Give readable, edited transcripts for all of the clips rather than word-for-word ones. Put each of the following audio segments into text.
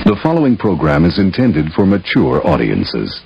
The following program is intended for mature audiences.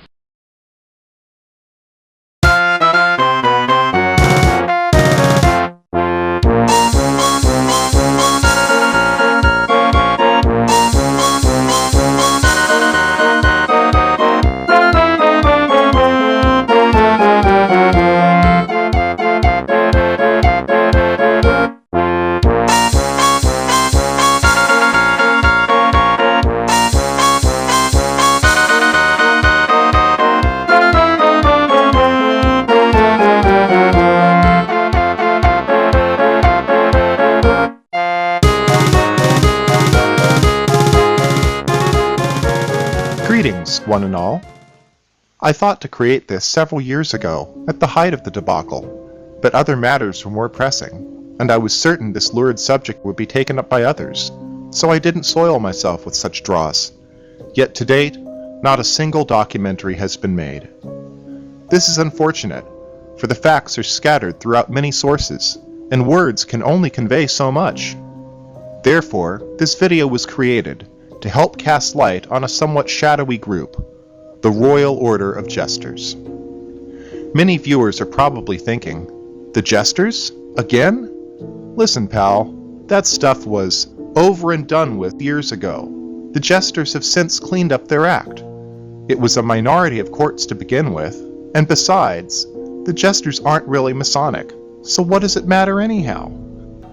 Greetings, one and all. I thought to create this several years ago, at the height of the debacle, but other matters were more pressing, and I was certain this lurid subject would be taken up by others, so I didn't soil myself with such dross. Yet to date, not a single documentary has been made. This is unfortunate, for the facts are scattered throughout many sources, and words can only convey so much. Therefore, this video was created to help cast light on a somewhat shadowy group, the Royal Order of Jesters. Many viewers are probably thinking, the Jesters? Again? Listen, pal, that stuff was over and done with years ago. The Jesters have since cleaned up their act. It was a minority of courts to begin with, and besides, the Jesters aren't really Masonic, so what does it matter anyhow?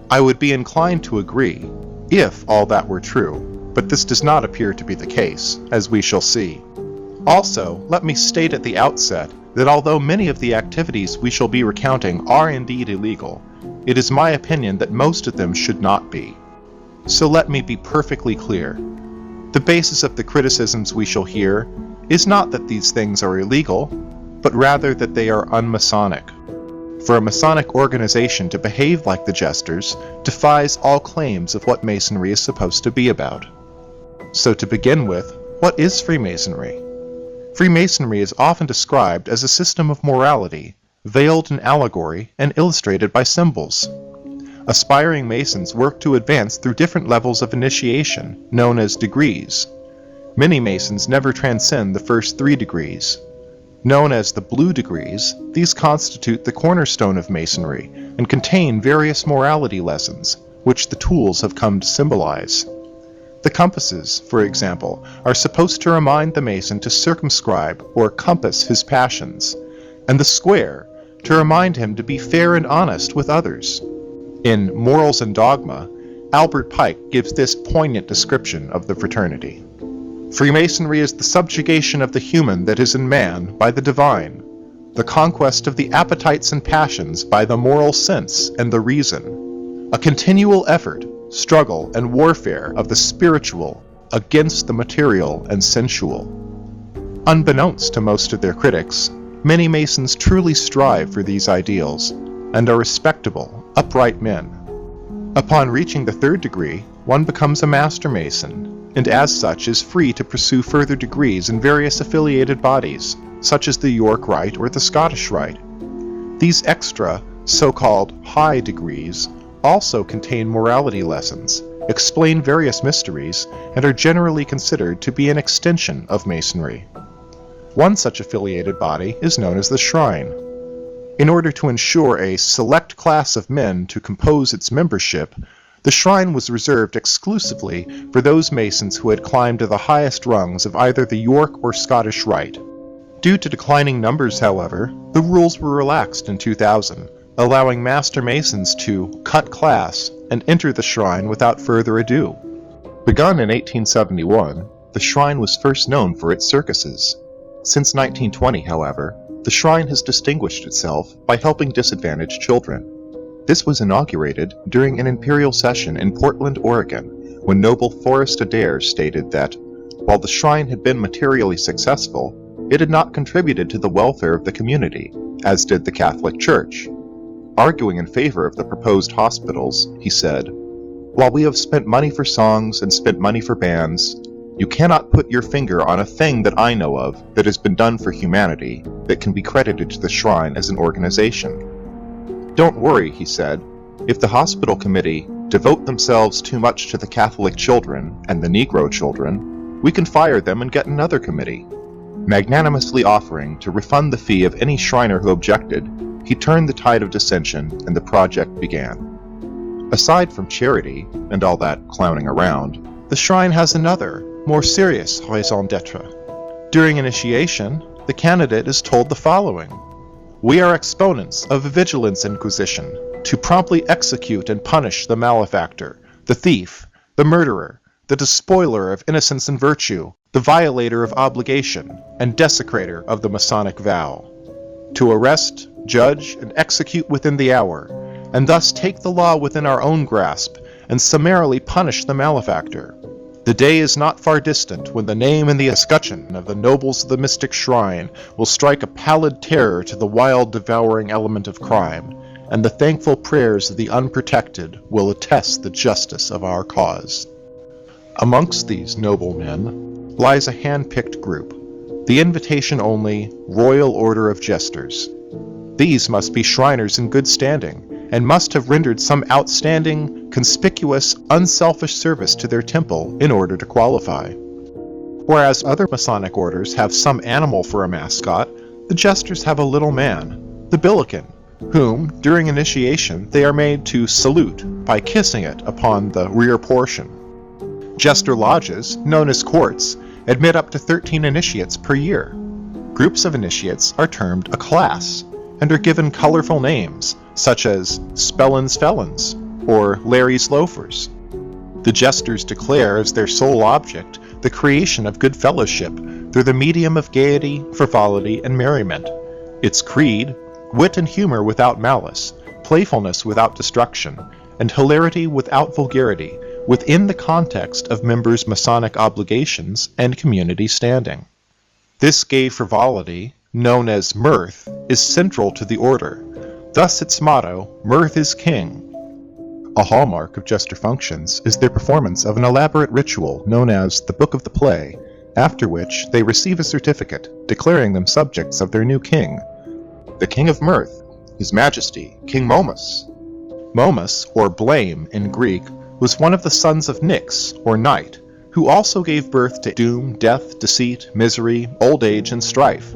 I would be inclined to agree, if all that were true. But this does not appear to be the case, as we shall see. Also, let me state at the outset that although many of the activities we shall be recounting are indeed illegal, it is my opinion that most of them should not be. So let me be perfectly clear. The basis of the criticisms we shall hear is not that these things are illegal, but rather that they are un-Masonic. For a Masonic organization to behave like the Jesters defies all claims of what Masonry is supposed to be about. So to begin with, what is Freemasonry? Freemasonry is often described as a system of morality, veiled in allegory and illustrated by symbols. Aspiring Masons work to advance through different levels of initiation, known as degrees. Many Masons never transcend the first 3 degrees. Known as the blue degrees, these constitute the cornerstone of Masonry and contain various morality lessons, which the tools have come to symbolize. The compasses, for example, are supposed to remind the Mason to circumscribe or compass his passions, and the square to remind him to be fair and honest with others. In Morals and Dogma, Albert Pike gives this poignant description of the fraternity. Freemasonry is the subjugation of the human that is in man by the divine, the conquest of the appetites and passions by the moral sense and the reason, a continual effort, struggle, and warfare of the spiritual against the material and sensual. Unbeknownst to most of their critics, many Masons truly strive for these ideals and are respectable, upright men. Upon reaching the 3rd degree, one becomes a Master Mason, and as such is free to pursue further degrees in various affiliated bodies, such as the York Rite or the Scottish Rite. These extra, so-called high degrees also contain morality lessons, explain various mysteries, and are generally considered to be an extension of Masonry. One such affiliated body is known as the Shrine. In order to ensure a select class of men to compose its membership, the Shrine was reserved exclusively for those Masons who had climbed to the highest rungs of either the York or Scottish Rite. Due to declining numbers, however, the rules were relaxed in 2000, allowing Master Masons to cut class and enter the Shrine without further ado. Begun in 1871, the Shrine was first known for its circuses. Since 1920, however, the Shrine has distinguished itself by helping disadvantaged children. This was inaugurated during an imperial session in Portland, Oregon, when Noble Forrest Adair stated that, while the Shrine had been materially successful, it had not contributed to the welfare of the community, as did the Catholic Church. Arguing in favor of the proposed hospitals, he said, "While we have spent money for songs and spent money for bands, you cannot put your finger on a thing that I know of that has been done for humanity that can be credited to the Shrine as an organization." Don't worry, he said, if the hospital committee devote themselves too much to the Catholic children and the Negro children, we can fire them and get another committee. Magnanimously offering to refund the fee of any Shriner who objected, he turned the tide of dissension and the project began. Aside from charity and all that clowning around, the shrine has another, more serious raison d'etre. During initiation, the candidate is told the following: "We are exponents of a vigilance inquisition to promptly execute and punish the malefactor, the thief, the murderer, the despoiler of innocence and virtue, the violator of obligation, and desecrator of the Masonic vow. To arrest, judge, and execute within the hour, and thus take the law within our own grasp, and summarily punish the malefactor. The day is not far distant when the name and the escutcheon of the nobles of the mystic shrine will strike a pallid terror to the wild devouring element of crime, and the thankful prayers of the unprotected will attest the justice of our cause." Amongst these noble men lies a hand-picked group, the invitation-only Royal Order of Jesters. These must be Shriners in good standing, and must have rendered some outstanding, conspicuous, unselfish service to their temple in order to qualify. Whereas other Masonic orders have some animal for a mascot, the Jesters have a little man, the Hellequin, whom, during initiation, they are made to salute by kissing it upon the rear portion. Jester lodges, known as courts, admit up to 13 initiates per year. Groups of initiates are termed a class, and are given colorful names, such as Spellin's Felons, or Larry's Loafers. The Jesters declare as their sole object the creation of good fellowship through the medium of gaiety, frivolity, and merriment. Its creed, wit and humor without malice, playfulness without destruction, and hilarity without vulgarity, within the context of members' Masonic obligations and community standing. This gay frivolity, known as mirth, is central to the order. Thus its motto, "Mirth is King." A hallmark of Jester functions is their performance of an elaborate ritual known as the Book of the Play, after which they receive a certificate declaring them subjects of their new king, the King of Mirth, His Majesty, King Momus. Momus, or Blame in Greek, was one of the sons of Nyx, or Night, who also gave birth to doom, death, deceit, misery, old age, and strife,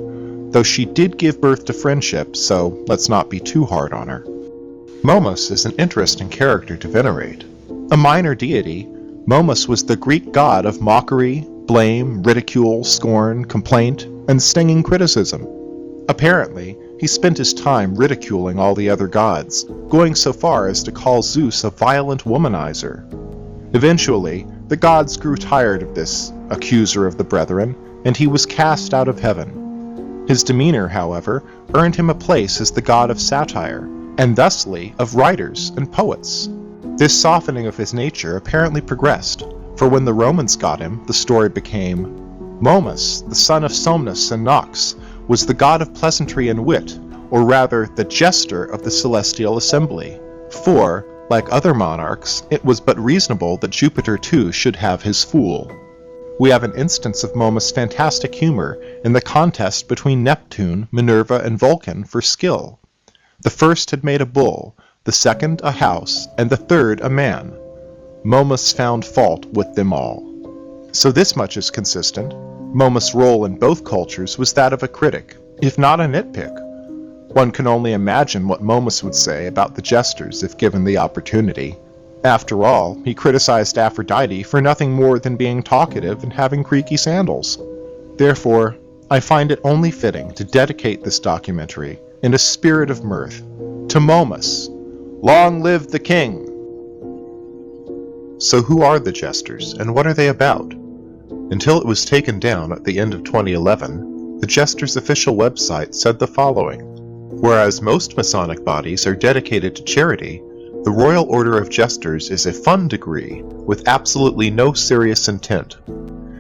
though she did give birth to friendship, so let's not be too hard on her. Momus is an interesting character to venerate. A minor deity, Momus was the Greek god of mockery, blame, ridicule, scorn, complaint, and stinging criticism. Apparently, he spent his time ridiculing all the other gods, going so far as to call Zeus a violent womanizer. Eventually, the gods grew tired of this accuser of the brethren, and he was cast out of heaven. His demeanor, however, earned him a place as the god of satire, and thusly of writers and poets. This softening of his nature apparently progressed, for when the Romans got him, the story became, Momus, the son of Somnus and Nox, was the god of pleasantry and wit, or rather the jester of the celestial assembly. For, like other monarchs, it was but reasonable that Jupiter too should have his fool. We have an instance of Momus' fantastic humor in the contest between Neptune, Minerva, and Vulcan for skill. The first had made a bull, the second a house, and the third a man. Momus found fault with them all. So this much is consistent. Momus' role in both cultures was that of a critic, if not a nitpick. One can only imagine what Momus would say about the Jesters if given the opportunity. After all, he criticized Aphrodite for nothing more than being talkative and having creaky sandals. Therefore, I find it only fitting to dedicate this documentary, in a spirit of mirth, to Momus. Long live the king! So who are the Jesters, and what are they about? Until it was taken down at the end of 2011, the Jesters' official website said the following: whereas most Masonic bodies are dedicated to charity, the Royal Order of Jesters is a fun degree with absolutely no serious intent.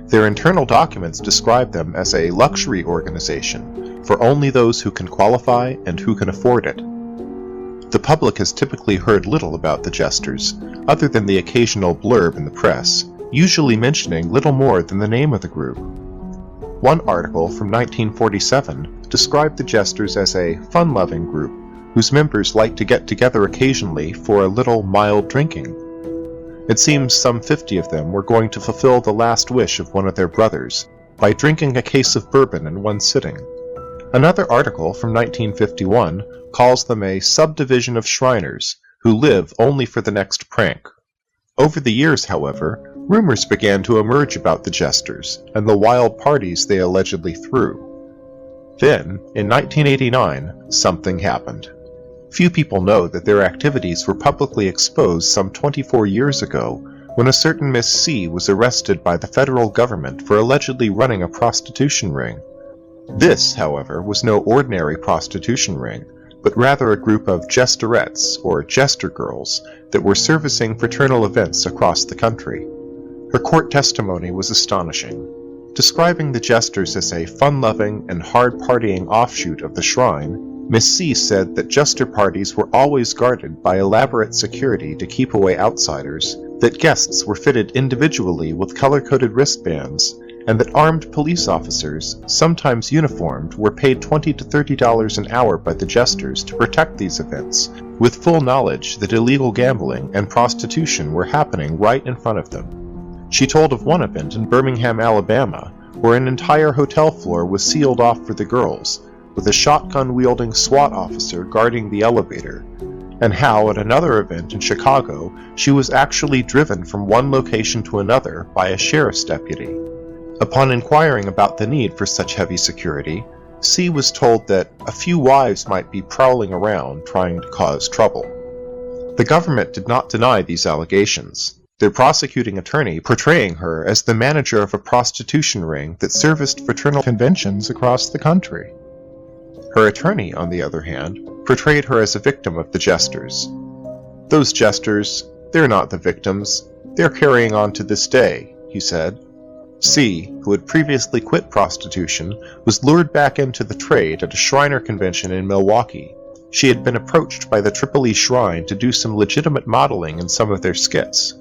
Their internal documents describe them as a luxury organization for only those who can qualify and who can afford it. The public has typically heard little about the Jesters, other than the occasional blurb in the press, usually mentioning little more than the name of the group. One article from 1947 described the Jesters as a fun-loving group whose members like to get together occasionally for a little mild drinking. It seems some 50 of them were going to fulfill the last wish of one of their brothers by drinking a case of bourbon in one sitting. Another article from 1951 calls them a subdivision of Shriners who live only for the next prank. Over the years, however, rumors began to emerge about the Jesters and the wild parties they allegedly threw. Then, in 1989, something happened. Few people know that their activities were publicly exposed some 24 years ago when a certain Miss C was arrested by the federal government for allegedly running a prostitution ring. This, however, was no ordinary prostitution ring, but rather a group of jesterettes, or jester girls, that were servicing fraternal events across the country. Her court testimony was astonishing. Describing the Jesters as a fun-loving and hard-partying offshoot of the Shrine, Miss C said that jester parties were always guarded by elaborate security to keep away outsiders, that guests were fitted individually with color-coded wristbands, and that armed police officers, sometimes uniformed, were paid $20 to $30 an hour by the Jesters to protect these events, with full knowledge that illegal gambling and prostitution were happening right in front of them. She told of one event in Birmingham, Alabama, where an entire hotel floor was sealed off for the girls, with a shotgun-wielding SWAT officer guarding the elevator, and how at another event in Chicago she was actually driven from one location to another by a sheriff's deputy. Upon inquiring about the need for such heavy security, C was told that a few wives might be prowling around trying to cause trouble. The government did not deny these allegations, their prosecuting attorney portraying her as the manager of a prostitution ring that serviced fraternal conventions across the country. Her attorney, on the other hand, portrayed her as a victim of the Jesters. "Those Jesters, they're not the victims. They're carrying on to this day," he said. C, who had previously quit prostitution, was lured back into the trade at a Shriner convention in Milwaukee. She had been approached by the Tripoli Shrine to do some legitimate modeling in some of their skits.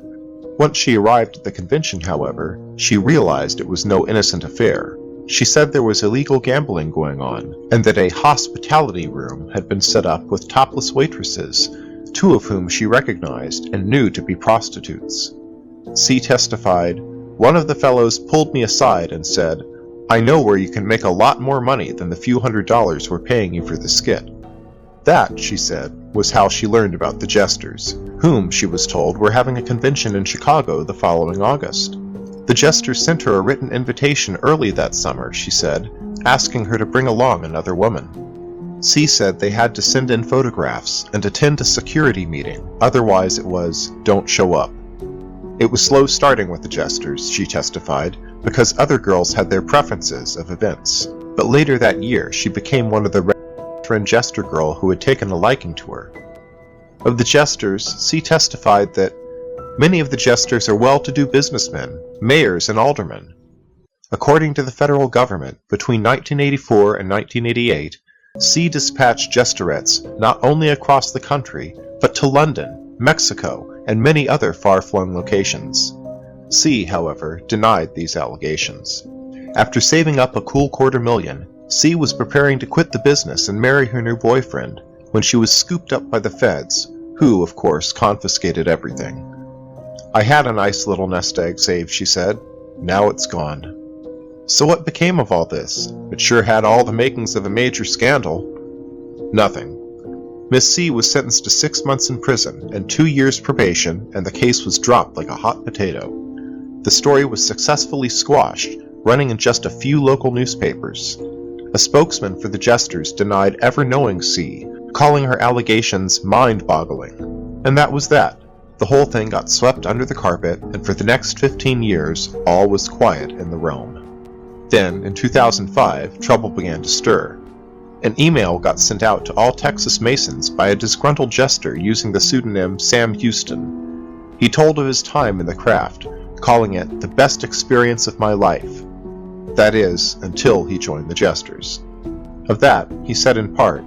Once she arrived at the convention, however, she realized it was no innocent affair. She said there was illegal gambling going on, and that a hospitality room had been set up with topless waitresses, 2 of whom she recognized and knew to be prostitutes. C testified, "One of the fellows pulled me aside and said, 'I know where you can make a lot more money than the few $100s we're paying you for the skit.'" That, she said, was how she learned about the Jesters, whom, she was told, were having a convention in Chicago the following August. The Jesters sent her a written invitation early that summer, she said, asking her to bring along another woman. C said they had to send in photographs and attend a security meeting, otherwise it was, "Don't show up." It was slow starting with the Jesters, she testified, because other girls had their preferences of events. But later that year, she became one of the veteran Jester girl who had taken a liking to her. Of the Jesters, C testified that many of the Jesters are well-to-do businessmen, mayors, and aldermen. According to the federal government, between 1984 and 1988, C dispatched Jesterettes not only across the country, but to London, Mexico, and many other far-flung locations. C, however, denied these allegations. After saving up a cool $250,000, C was preparing to quit the business and marry her new boyfriend when she was scooped up by the feds, who, of course, confiscated everything. "I had a nice little nest egg saved," she said. "Now it's gone." So what became of all this? It sure had all the makings of a major scandal. Nothing. Miss C was sentenced to 6 months in prison and 2 years probation, and the case was dropped like a hot potato. The story was successfully squashed, running in just a few local newspapers. A spokesman for the Jesters denied ever knowing C, calling her allegations mind-boggling. And that was that. The whole thing got swept under the carpet, and for the next 15 years, all was quiet in the realm. Then, in 2005, trouble began to stir. An email got sent out to all Texas Masons by a disgruntled jester using the pseudonym Sam Houston. He told of his time in the craft, calling it the best experience of my life. That is, until he joined the Jesters. Of that, he said in part,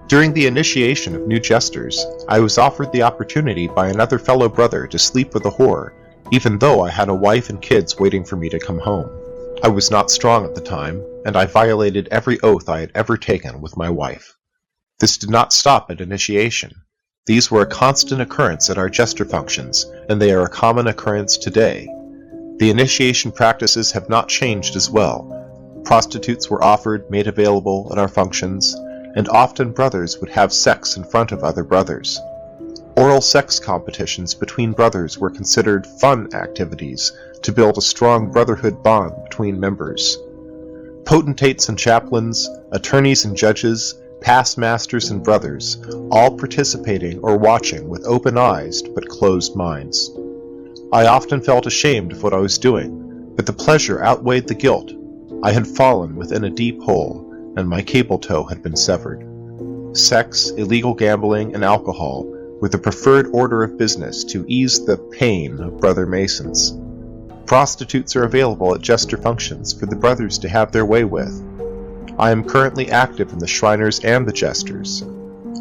"During the initiation of new Jesters, I was offered the opportunity by another fellow brother to sleep with a whore, even though I had a wife and kids waiting for me to come home. I was not strong at the time, and I violated every oath I had ever taken with my wife." This did not stop at initiation. These were a constant occurrence at our Jester functions, and they are a common occurrence today. The initiation practices have not changed as well. Prostitutes were offered, made available at our functions, and often brothers would have sex in front of other brothers. Oral sex competitions between brothers were considered fun activities to build a strong brotherhood bond between members. Potentates and chaplains, attorneys and judges, past masters and brothers, all participating or watching with open eyes but closed minds. I often felt ashamed of what I was doing, but the pleasure outweighed the guilt. I had fallen within a deep hole, and my cable tow had been severed. Sex, illegal gambling, and alcohol were the preferred order of business to ease the pain of brother masons. Prostitutes are available at Jester functions for the brothers to have their way with. I am currently active in the Shriners and the Jesters.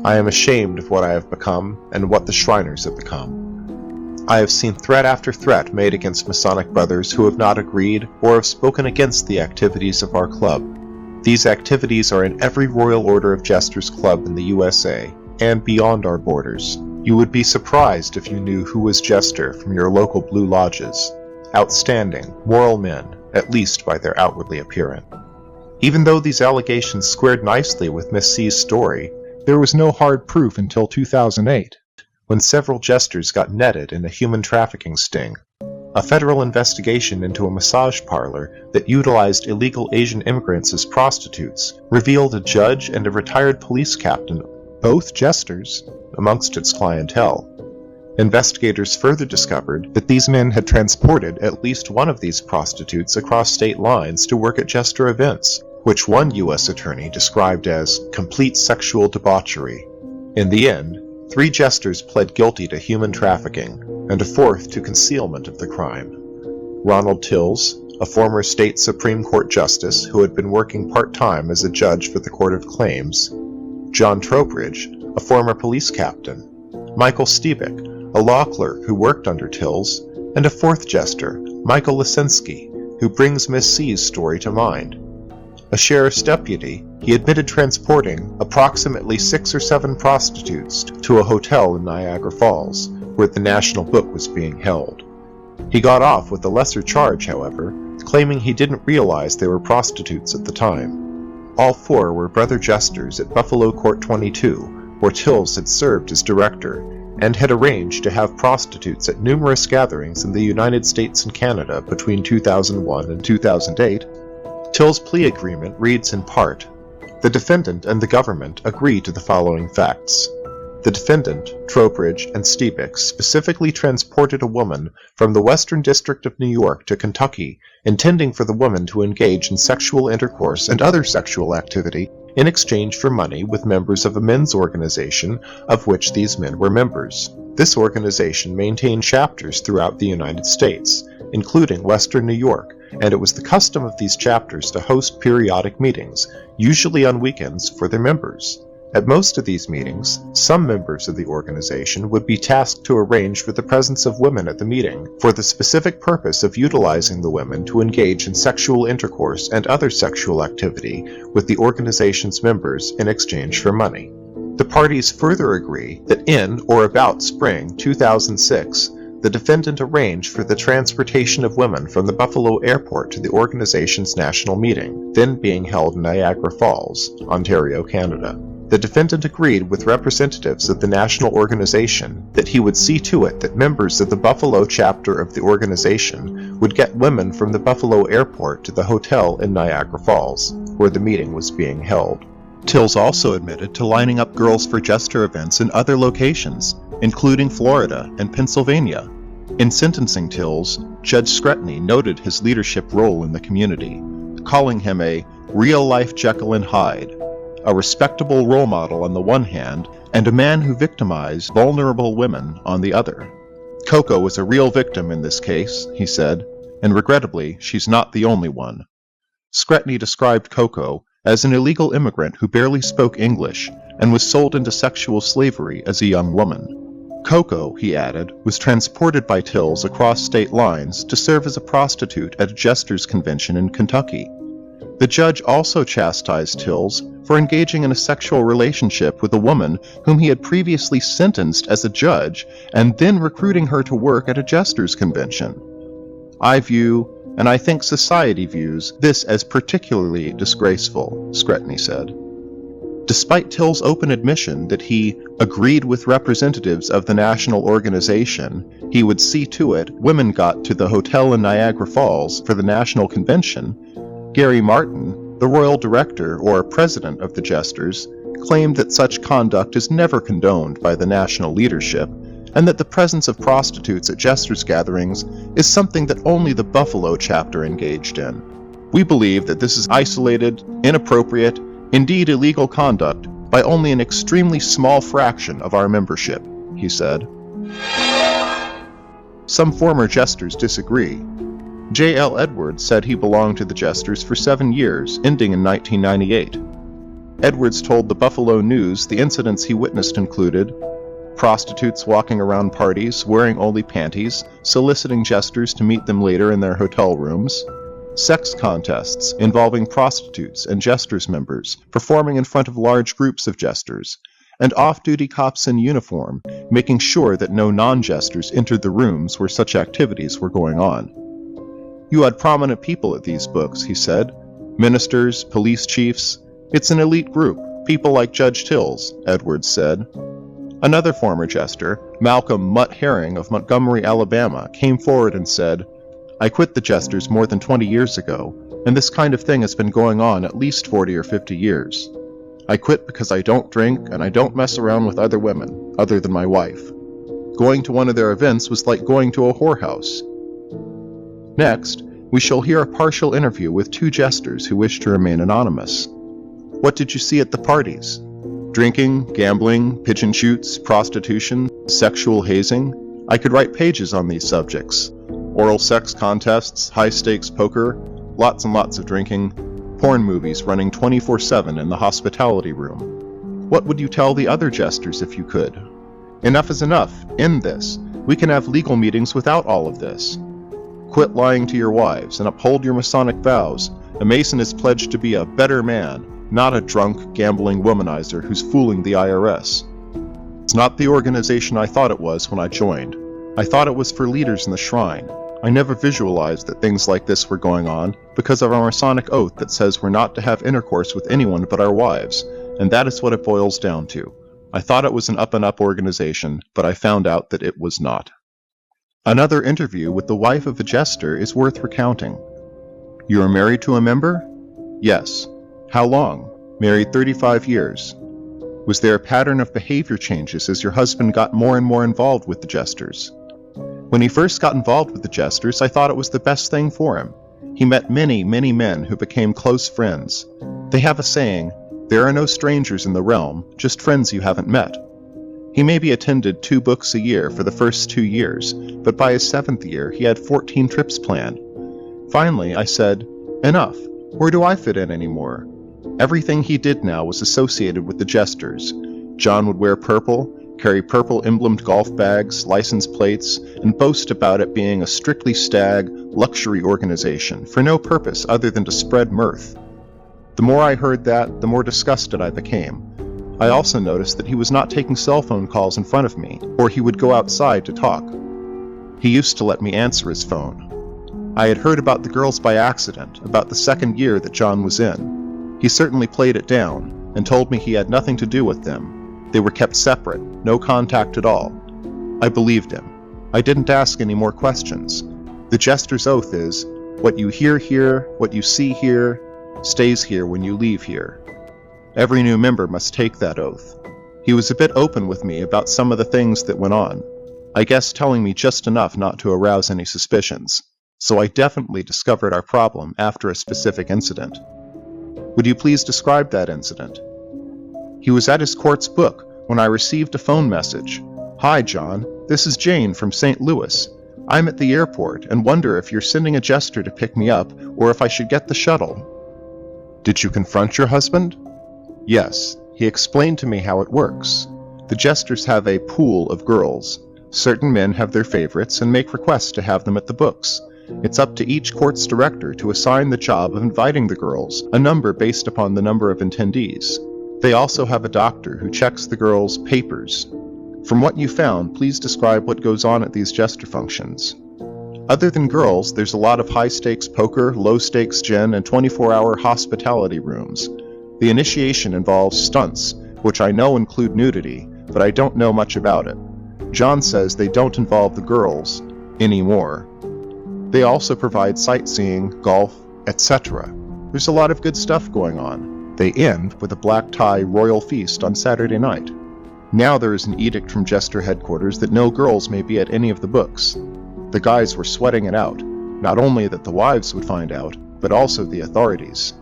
I am ashamed of what I have become and what the Shriners have become. I have seen threat after threat made against Masonic brothers who have not agreed or have spoken against the activities of our club. These activities are in every Royal Order of Jesters club in the USA and beyond our borders. You would be surprised if you knew who was Jester from your local Blue Lodges. Outstanding, moral men, at least by their outwardly appearance. Even though these allegations squared nicely with Miss C's story, there was no hard proof until 2008, when several Jesters got netted in a human trafficking sting. A federal investigation into a massage parlor that utilized illegal Asian immigrants as prostitutes revealed a judge and a retired police captain, both Jesters, amongst its clientele. Investigators further discovered that these men had transported at least one of these prostitutes across state lines to work at Jester events, which one U.S. attorney described as complete sexual debauchery. In the end, 3 Jesters pled guilty to human trafficking, and a 4th to concealment of the crime. Ronald Tills, a former state Supreme Court justice who had been working part-time as a judge for the Court of Claims, John Tropridge, a former police captain, Michael Stiebick, a law clerk who worked under Tills, and a 4th Jester, Michael Lisinski, who brings Miss C's story to mind. A sheriff's deputy, he admitted transporting approximately 6 or 7 prostitutes to a hotel in Niagara Falls, where the National Book was being held. He got off with a lesser charge, however, claiming he didn't realize they were prostitutes at the time. All 4 were brother Jesters at Buffalo Court 22, where Tills had served as director, and had arranged to have prostitutes at numerous gatherings in the United States and Canada between 2001 and 2008. Till's plea agreement reads in part, "The defendant and the government agree to the following facts. The defendant, Tropridge, and Stiebick specifically transported a woman from the Western District of New York to Kentucky, intending for the woman to engage in sexual intercourse and other sexual activity in exchange for money with members of a men's organization of which these men were members. This organization maintained chapters throughout the United States, including Western New York, and it was the custom of these chapters to host periodic meetings, usually on weekends, for their members. At most of these meetings, some members of the organization would be tasked to arrange for the presence of women at the meeting for the specific purpose of utilizing the women to engage in sexual intercourse and other sexual activity with the organization's members in exchange for money. The parties further agree that in or about spring 2006, the defendant arranged for the transportation of women from the Buffalo airport to the organization's national meeting, then being held in Niagara Falls, Ontario, Canada. The defendant agreed with representatives of the national organization that he would see to it that members of the Buffalo chapter of the organization would get women from the Buffalo airport to the hotel in Niagara Falls, where the meeting was being held. Tills also admitted to lining up girls for Jester events in other locations, including Florida and Pennsylvania. In sentencing Tills, Judge Scretany noted his leadership role in the community, calling him a real-life Jekyll and Hyde, a respectable role model on the one hand, and a man who victimized vulnerable women on the other. Coco was a real victim in this case, he said, and regrettably, she's not the only one. Scretany described Coco as an illegal immigrant who barely spoke English and was sold into sexual slavery as a young woman. Coco, he added, was transported by Tills across state lines to serve as a prostitute at a Jesters convention in Kentucky. The judge also chastised Tills for engaging in a sexual relationship with a woman whom he had previously sentenced as a judge and then recruiting her to work at a Jesters convention. I view, and I think society views, this as particularly disgraceful, Scretany said. Despite Till's open admission that he agreed with representatives of the national organization, he would see to it women got to the hotel in Niagara Falls for the national convention, Gary Martin, the royal director or president of the Jesters, claimed that such conduct is never condoned by the national leadership, and that the presence of prostitutes at Jesters gatherings is something that only the Buffalo chapter engaged in. We believe that this is isolated, inappropriate, indeed illegal conduct by only an extremely small fraction of our membership, he said. Some former Jesters disagree. J.L. Edwards said he belonged to the Jesters for 7 years, ending in 1998. Edwards told the Buffalo News the incidents he witnessed included prostitutes walking around parties, wearing only panties, soliciting Jesters to meet them later in their hotel rooms, sex contests involving prostitutes and Jesters members performing in front of large groups of Jesters, and off-duty cops in uniform making sure that no non-Jesters entered the rooms where such activities were going on. You had prominent people at these books, he said. Ministers, police chiefs. It's an elite group, people like Judge Tills, Edwards said. Another former Jester, Malcolm Mutt Herring of Montgomery, Alabama, came forward and said, I quit the Jesters more than 20 years ago, and this kind of thing has been going on at least 40 or 50 years. I quit because I don't drink and I don't mess around with other women, other than my wife. Going to one of their events was like going to a whorehouse. Next, we shall hear a partial interview with 2 Jesters who wish to remain anonymous. What did you see at the parties? Drinking, gambling, pigeon shoots, prostitution, sexual hazing? I could write pages on these subjects. Oral sex contests, high-stakes poker, lots and lots of drinking, porn movies running 24/7 in the hospitality room. What would you tell the other Jesters if you could? Enough is enough. End this. We can have legal meetings without all of this. Quit lying to your wives and uphold your Masonic vows. A Mason is pledged to be a better man, not a drunk, gambling womanizer who's fooling the IRS. It's not the organization I thought it was when I joined. I thought it was for leaders in the shrine. I never visualized that things like this were going on because of our Masonic oath that says we're not to have intercourse with anyone but our wives, and that is what it boils down to. I thought it was an up-and-up organization, but I found out that it was not. Another interview with the wife of a Jester is worth recounting. You are married to a member? Yes. How long? Married 35 years. Was there a pattern of behavior changes as your husband got more and more involved with the Jesters? When he first got involved with the Jesters, I thought it was the best thing for him. He met many, many men who became close friends. They have a saying, there are no strangers in the realm, just friends you haven't met. He maybe attended 2 books a year for the first 2 years, but by his 7th year he had 14 trips planned. Finally, I said, enough, where do I fit in anymore? Everything he did now was associated with the Jesters. John would wear purple, carry purple emblemed golf bags, license plates, and boast about it being a strictly stag, luxury organization for no purpose other than to spread mirth. The more I heard that, the more disgusted I became. I also noticed that he was not taking cell phone calls in front of me, or he would go outside to talk. He used to let me answer his phone. I had heard about the girls by accident, about the 2nd year that John was in. He certainly played it down, and told me he had nothing to do with them. They were kept separate, no contact at all. I believed him. I didn't ask any more questions. The Jester's oath is, what you hear here, what you see here, stays here when you leave here. Every new member must take that oath. He was a bit open with me about some of the things that went on. I guess telling me just enough not to arouse any suspicions. So I definitely discovered our problem after a specific incident. Would you please describe that incident? He was at his court's book when I received a phone message. Hi, John. This is Jane from St. Louis. I'm at the airport and wonder if you're sending a Jester to pick me up or if I should get the shuttle. Did you confront your husband? Yes. He explained to me how it works. The Jesters have a pool of girls. Certain men have their favorites and make requests to have them at the books. it's up to each court's director to assign the job of inviting the girls, a number based upon the number of attendees. They also have a doctor who checks the girls' papers. From what you found, please describe what goes on at these jester functions. Other than girls, there's a lot of high-stakes poker, low-stakes gin, and 24-hour hospitality rooms. The initiation involves stunts, which I know include nudity, but I don't know much about it. John says they don't involve the girls anymore. They also provide sightseeing, golf, etc. There's a lot of good stuff going on. They end with a black tie royal feast on Saturday night. Now there is an edict from Jester headquarters that no girls may be at any of the books. The guys were sweating it out, not only that the wives would find out, but also the authorities.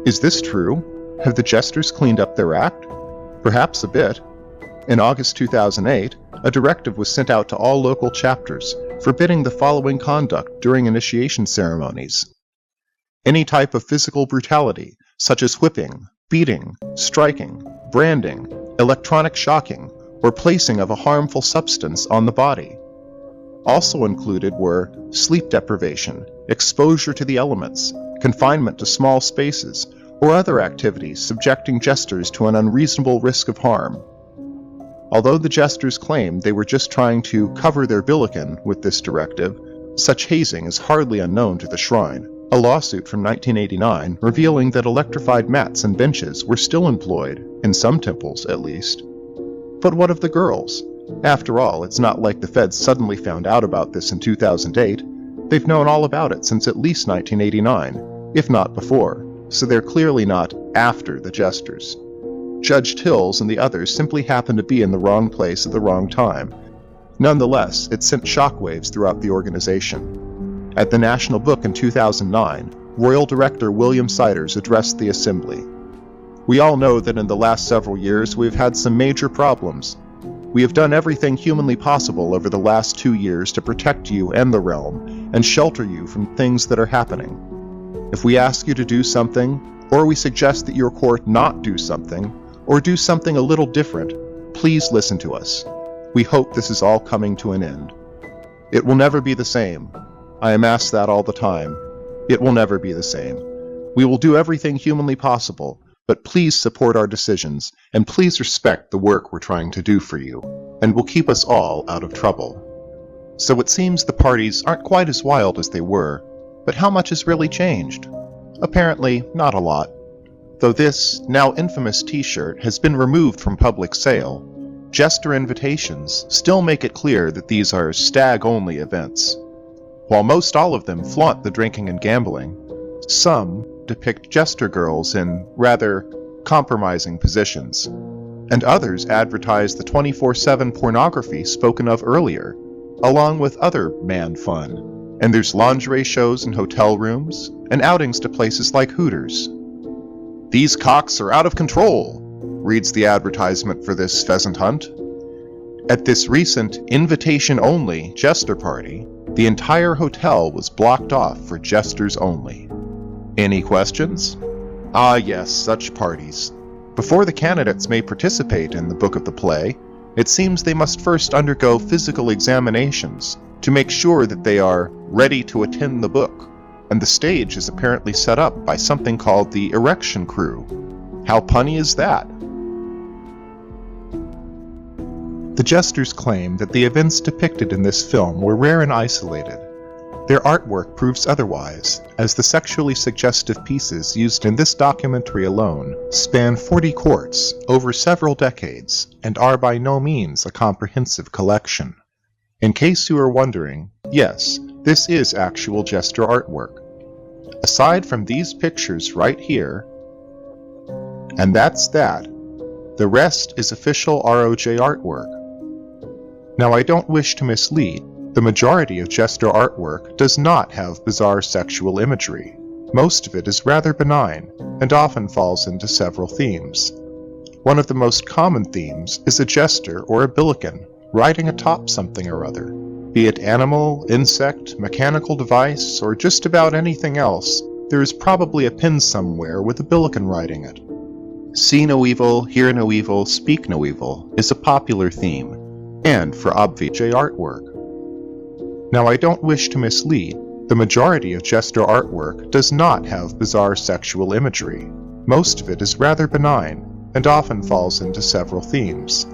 Is this true? Have the Jesters cleaned up their act? Perhaps a bit. In August 2008, a directive was sent out to all local chapters, forbidding the following conduct during initiation ceremonies. Any type of physical brutality, such as whipping, beating, striking, branding, electronic shocking, or placing of a harmful substance on the body. Also included were sleep deprivation, exposure to the elements, confinement to small spaces, or other activities subjecting jesters to an unreasonable risk of harm. Although the jesters claimed they were just trying to cover their billiken with this directive, such hazing is hardly unknown to the shrine. A lawsuit from 1989 revealing that electrified mats and benches were still employed, in some temples at least. But what of the girls? After all, it's not like the feds suddenly found out about this in 2008. They've known all about it since at least 1989, if not before, so they're clearly not after the jesters. Judge Tills and the others simply happened to be in the wrong place at the wrong time. Nonetheless, it sent shockwaves throughout the organization. At the National Book in 2009, Royal Director William Siders addressed the Assembly. We all know that in the last several years we've had some major problems. We have done everything humanly possible over the last 2 years to protect you and the realm, and shelter you from things that are happening. If we ask you to do something, or we suggest that your court not do something, or do something a little different, please listen to us. We hope this is all coming to an end. It will never be the same. I am asked that all the time. It will never be the same. We will do everything humanly possible, but please support our decisions, and please respect the work we're trying to do for you, and will keep us all out of trouble. So it seems the parties aren't quite as wild as they were, but how much has really changed? Apparently, not a lot. Though this, now infamous t-shirt has been removed from public sale, Jester invitations still make it clear that these are stag-only events. While most all of them flaunt the drinking and gambling, some depict Jester girls in rather compromising positions, and others advertise the 24/7 pornography spoken of earlier, along with other man fun. And there's lingerie shows in hotel rooms, and outings to places like Hooters. "These cocks are out of control," reads the advertisement for this pheasant hunt. At this recent invitation-only Jester party, the entire hotel was blocked off for Jesters only. Any questions? Ah yes, such parties. Before the candidates may participate in the book of the play, it seems they must first undergo physical examinations to make sure that they are ready to attend the book, and the stage is apparently set up by something called the erection crew. How punny is that? The Jesters claim that the events depicted in this film were rare and isolated. Their artwork proves otherwise, as the sexually suggestive pieces used in this documentary alone span 40 courts over several decades and are by no means a comprehensive collection. In case you are wondering, yes, this is actual Jester artwork. Aside from these pictures right here, and that's that, the rest is official ROJ artwork. Now I don't wish to mislead. The majority of Jester artwork does not have bizarre sexual imagery. Most of it is rather benign, and often falls into several themes. One of the most common themes is a Jester or a billiken riding atop something or other, be it animal, insect, mechanical device, or just about anything else. There is probably a pin somewhere with a billiken riding it. See no evil, hear no evil, speak no evil is a popular theme, and for obvious artwork. Now I don't wish to mislead, The majority of Jester artwork does not have bizarre sexual imagery. Most of it is rather benign, and often falls into several themes.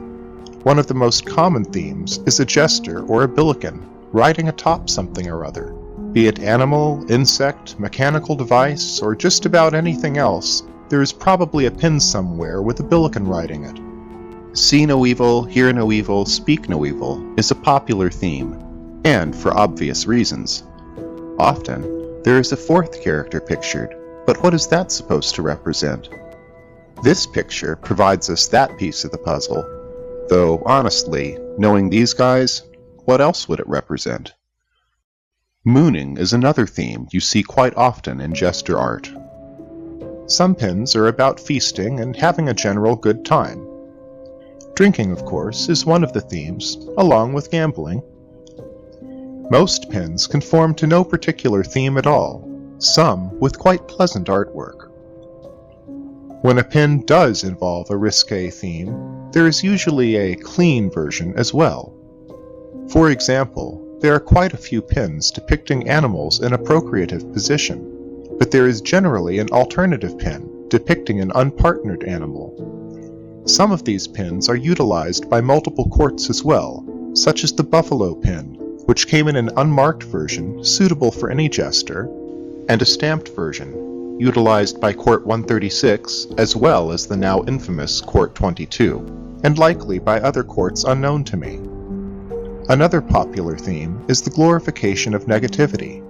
One of the most common themes is a jester or a Hellequin riding atop something or other. Be it animal, insect, mechanical device, or just about anything else, there is probably a pin somewhere with a Hellequin riding it. See no evil, hear no evil, speak no evil is a popular theme, and for obvious reasons. Often, there is a fourth character pictured, but what is that supposed to represent? This picture provides us that piece of the puzzle, though honestly, knowing these guys, what else would it represent? Mooning is another theme you see quite often in Jester art. Some pins are about feasting and having a general good time. Drinking, of course, is one of the themes, along with gambling. Most pins conform to no particular theme at all, some with quite pleasant artwork. When a pin does involve a risque theme, there is usually a clean version as well. For example, there are quite a few pins depicting animals in a procreative position, but there is generally an alternative pin depicting an unpartnered animal. Some of these pins are utilized by multiple courts as well, such as the buffalo pin, which came in an unmarked version suitable for any jester, and a stamped version, utilized by Court 136 as well as the now infamous Court 22, and likely by other courts unknown to me. Another popular theme is the glorification of negativity.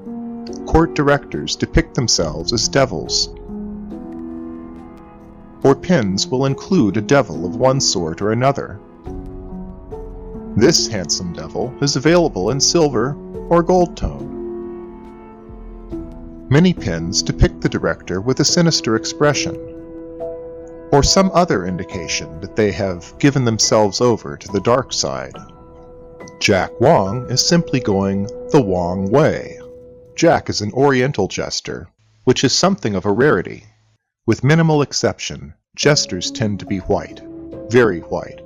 Court directors depict themselves as devils, or pins will include a devil of one sort or another. This handsome devil is available in silver or gold tone. Many pins depict the director with a sinister expression, or some other indication that they have given themselves over to the dark side. Jack Wong is simply going the Wong way. Jack is an Oriental jester, which is something of a rarity. With minimal exception, jesters tend to be white, very white.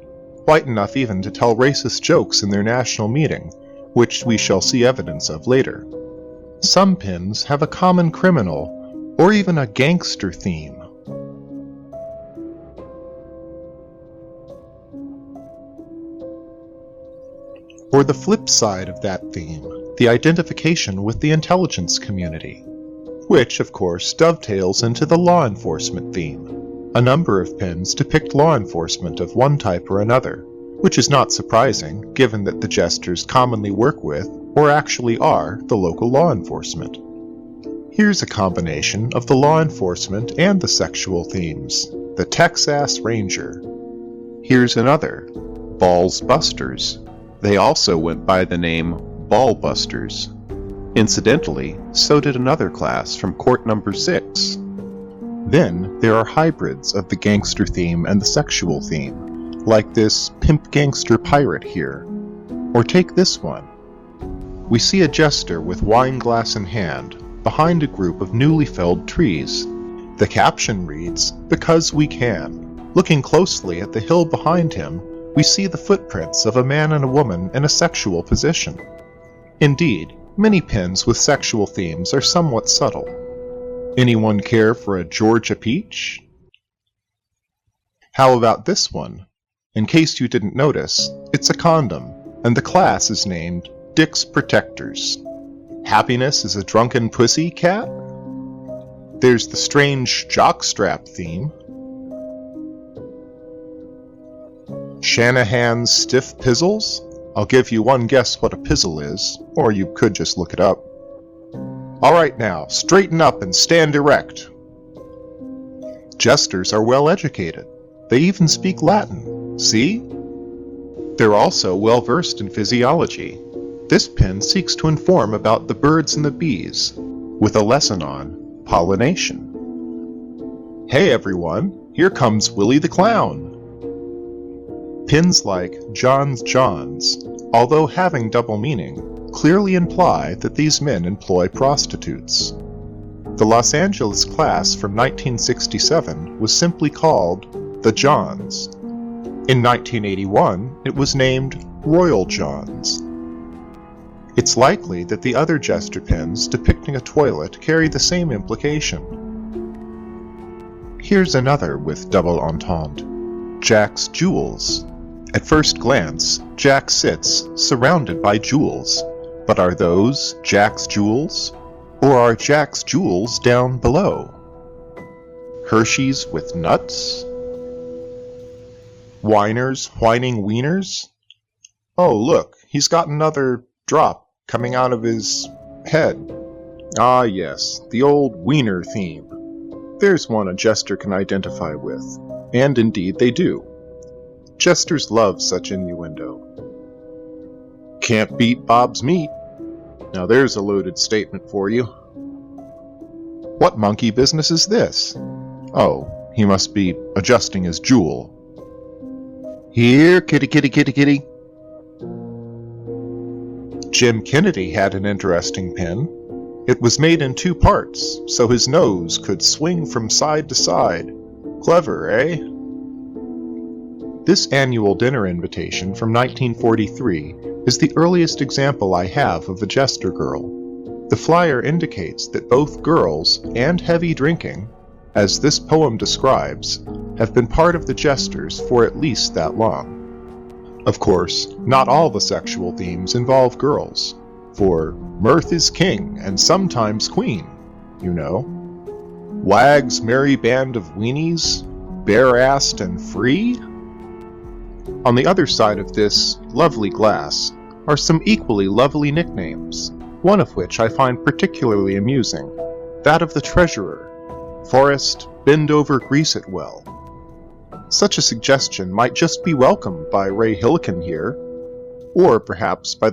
White enough even to tell racist jokes in their national meeting, which we shall see evidence of later. Some pins have a common criminal, or even a gangster theme. Or the flip side of that theme, the identification with the intelligence community, which, of course, dovetails into the law enforcement theme. A number of pins depict law enforcement of one type or another, which is not surprising given that the jesters commonly work with, or actually are, the local law enforcement. Here's a combination of the law enforcement and the sexual themes, the Texas Ranger. Here's another, Balls Busters. They also went by the name Ball Busters. Incidentally, so did another class from Court Number 6. Then there are hybrids of the gangster theme and the sexual theme, like this pimp gangster pirate here. Or take this one. We see a jester with wine glass in hand, behind a group of newly felled trees. The caption reads, "Because we can." Looking closely at the hill behind him, we see the footprints of a man and a woman in a sexual position. Indeed, many pins with sexual themes are somewhat subtle. Anyone care for a Georgia peach? How about this one? In case you didn't notice, it's a condom, and the class is named Dick's Protectors. Happiness is a drunken pussy cat? There's the strange jockstrap theme. Shanahan's stiff pizzles? I'll give you one guess what a pizzle is, or you could just look it up. Alright now, straighten up and stand erect. Jesters are well educated. They even speak Latin. See? They're also well versed in physiology. This pin seeks to inform about the birds and the bees, with a lesson on pollination. Hey everyone, here comes Willie the Clown. Pins like Johns, although having double meaning, clearly imply that these men employ prostitutes. The Los Angeles class from 1967 was simply called the Johns. In 1981, it was named Royal Johns. It's likely that the other Jester pins depicting a toilet carry the same implication. Here's another with double entendre. Jack's jewels. At first glance, Jack sits surrounded by jewels. But are those Jack's jewels? Or are Jack's jewels down below? Hershey's with nuts? Whiners whining wieners? Oh, look, he's got another drop coming out of his head. Ah, yes, the old wiener theme. There's one a Jester can identify with, and indeed they do. Jesters love such innuendo. Can't beat Bob's meat. Now there's a loaded statement for you. What monkey business is this? Oh, he must be adjusting his jewel. Here, kitty, kitty, kitty, kitty. Jim Kennedy had an interesting pin. It was made in 2 parts, so his nose could swing from side to side. Clever, eh? This annual dinner invitation from 1943 is the earliest example I have of a Jester girl. The flyer indicates that both girls and heavy drinking, as this poem describes, have been part of the Jesters for at least that long. Of course, not all the sexual themes involve girls, for mirth is king and sometimes queen, you know. Wag's merry band of weenies, bare-assed and free? On the other side of this lovely glass are some equally lovely nicknames, one of which I find particularly amusing, that of the treasurer, Forrest Bend Over Grease It Well. Such a suggestion might just be welcomed by Ray Hellequin here, or perhaps by the